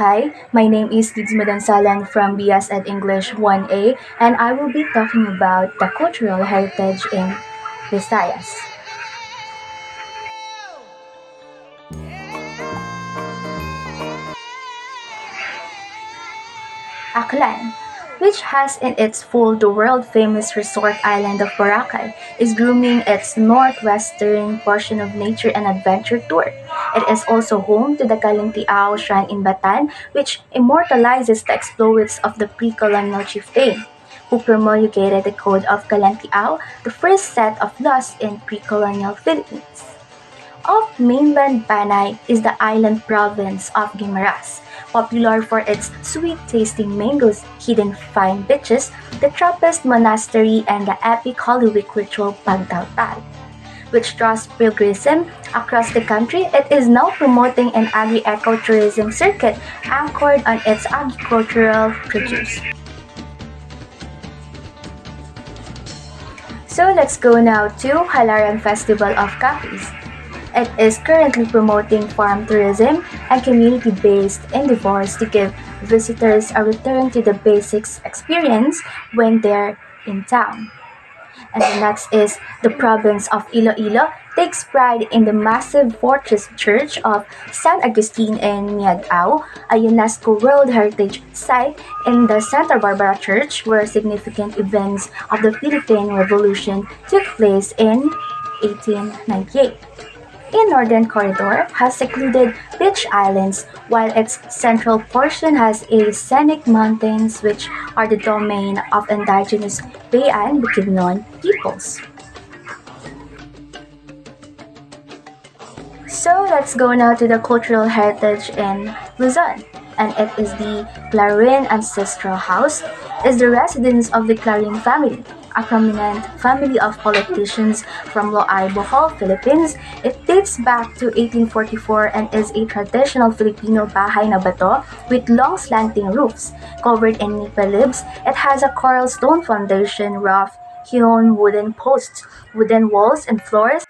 Hi, my name is Lids Madansalan from BS at English 1A, and I will be talking about the cultural heritage in Visayas. Aklan, which has in its fold the world-famous resort island of Boracay, is grooming its northwestern portion of nature and adventure tour. It is also home to the Kalintiao Shrine in Batan, which immortalizes the exploits of the pre-colonial chieftain, who promulgated the Code of Kalantiao, the first set of laws in pre-colonial Philippines. Off mainland Panay is the island province of Guimaras, popular for its sweet-tasting mangoes, hidden fine beaches, the Trappist monastery, and the epic Holy Week ritual Pagdaltal, which draws pilgrims across the country. It is now promoting an agri-ecotourism circuit anchored on its agricultural produce. So let's go now to Halaran Festival of Coffees. It is currently promoting farm tourism and community-based endeavors to give visitors a return to the basics experience when they're in town. And the next is the province of Iloilo takes pride in the massive fortress church of San Agustin in Miagao, a UNESCO World Heritage Site in the Santa Barbara Church where significant events of the Philippine Revolution took place in 1898. In Northern Corridor has secluded beach islands, while its central portion has a scenic mountains which are the domain of indigenous Bayan Bukidnon peoples. So let's go now to the cultural heritage in Luzon, and it is the Clarin Ancestral House, is the residence of the Clarin family, a prominent family of politicians from Loay, Bohol, Philippines. It dates back to 1844 and is a traditional Filipino bahay na bato with long slanting roofs covered in nipa leaves. It has a coral stone foundation, rough hewn wooden posts, wooden walls and floors.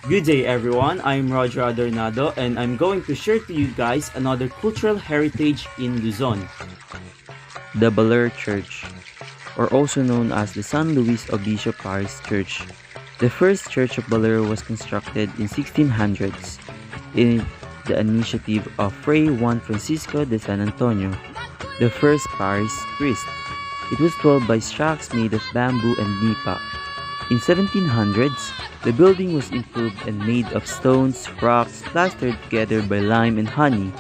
Good day everyone, I'm Roger Adornado and I'm going to share to you guys another cultural heritage in Luzon. The Baler Church, or also known as the San Luis Obispo Parish Church. The first church of Baler was constructed in 1600s in the initiative of Fray Juan Francisco de San Antonio, the first parish priest. It was built by shacks made of bamboo and nipa. In 1700s, the building was improved and made of stones, rocks, plastered together by lime and honey.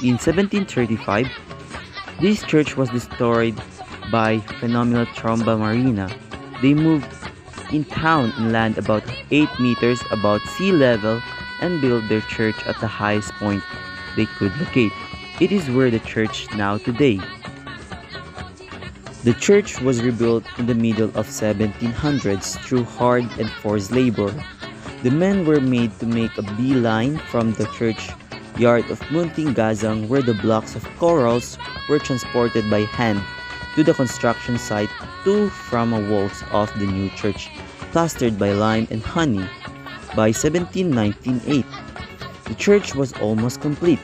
In 1735, this church was destroyed by phenomenal tromba marina. They moved in town in land about 8 meters above sea level and built their church at the highest point they could locate. It is where the church now today. The church was rebuilt in the middle of 1700s through hard and forced labor. The men were made to make a beeline from the church yard of Munting Gazang where the blocks of corals were transported by hand to the construction site to from the walls of the new church plastered by lime and honey. By 1798, the church was almost complete.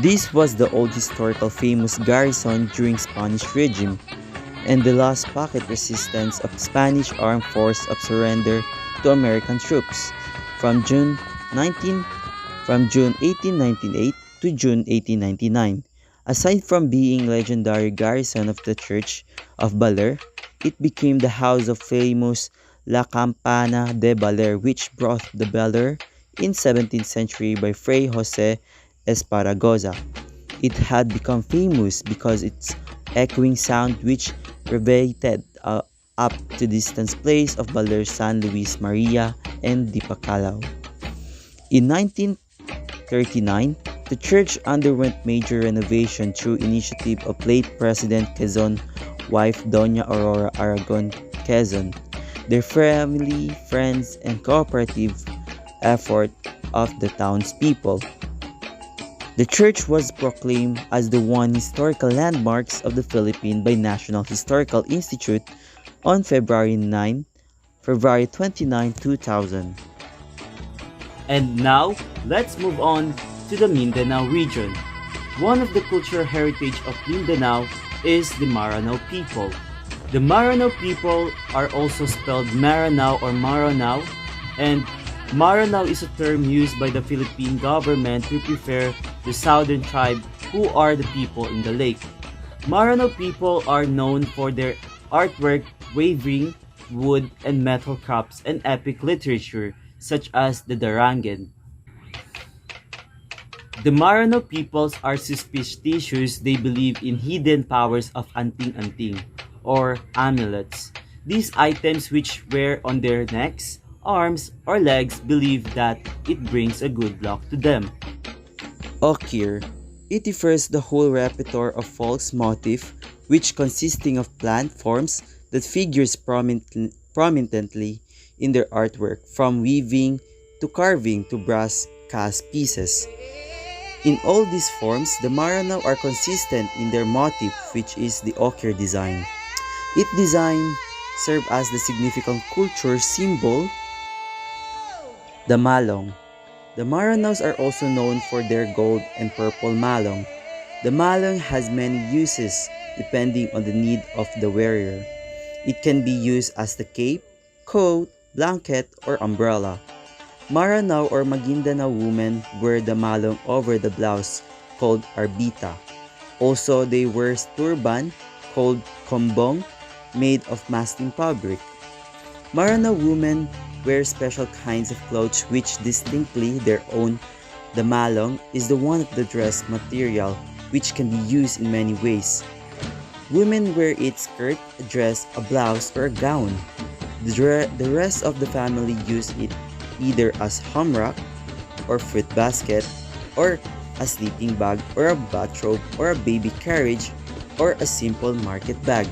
This was the old historical famous garrison during Spanish regime and the last pocket resistance of Spanish armed force of surrender to American troops from June 1898 to June 1899. Aside from being legendary garrison of the Church of Baler, it became the house of famous La Campana de Baler, which brought the Baler in 17th century by Fray Jose Esparragoza. It had become famous because its echoing sound which reverberated up to distant place of Baler, San Luis Maria, and Dipacalao. In 1939, the church underwent major renovation through initiative of late President Quezon wife Doña Aurora Aragon Quezon, their family, friends, and cooperative effort of the townspeople. The church was proclaimed as the one historical landmarks of the Philippines by National Historical Institute on February 29, 2000. And now, let's move on to the Mindanao region. One of the cultural heritage of Mindanao is the Maranao people. The Maranao people are also spelled Maranao or Maranao, and Maranao is a term used by the Philippine government to refer the southern tribe who are the people in the lake. Maranao people are known for their artwork, weaving, wood and metal crafts, and epic literature such as the Darangen. The Marano peoples are superstitious. They believe in hidden powers of anting-anting or amulets. These items which wear on their necks, arms, or legs believe that it brings a good luck to them. Okir. It refers the whole repertoire of false motif which consisting of plant forms that figures prominently in their artwork from weaving to carving to brass cast pieces. In all these forms, the Maranao are consistent in their motif which is the ochre design. Its design serves as the significant culture symbol, the malong. The Maranaos are also known for their gold and purple malong. The malong has many uses depending on the need of the wearer. It can be used as the cape, coat, blanket, or umbrella. Maranao or Maguindanao women wear the malong over the blouse called arbita. Also, they wear turban called kombong made of masking fabric. Maranao women wear special kinds of clothes which distinctly their own. The malong is the one of the dress material which can be used in many ways. Women wear its skirt, a dress, a blouse, or a gown. The rest of the family use it either as hammock or fruit basket or a sleeping bag or a bathrobe or a baby carriage or a simple market bag.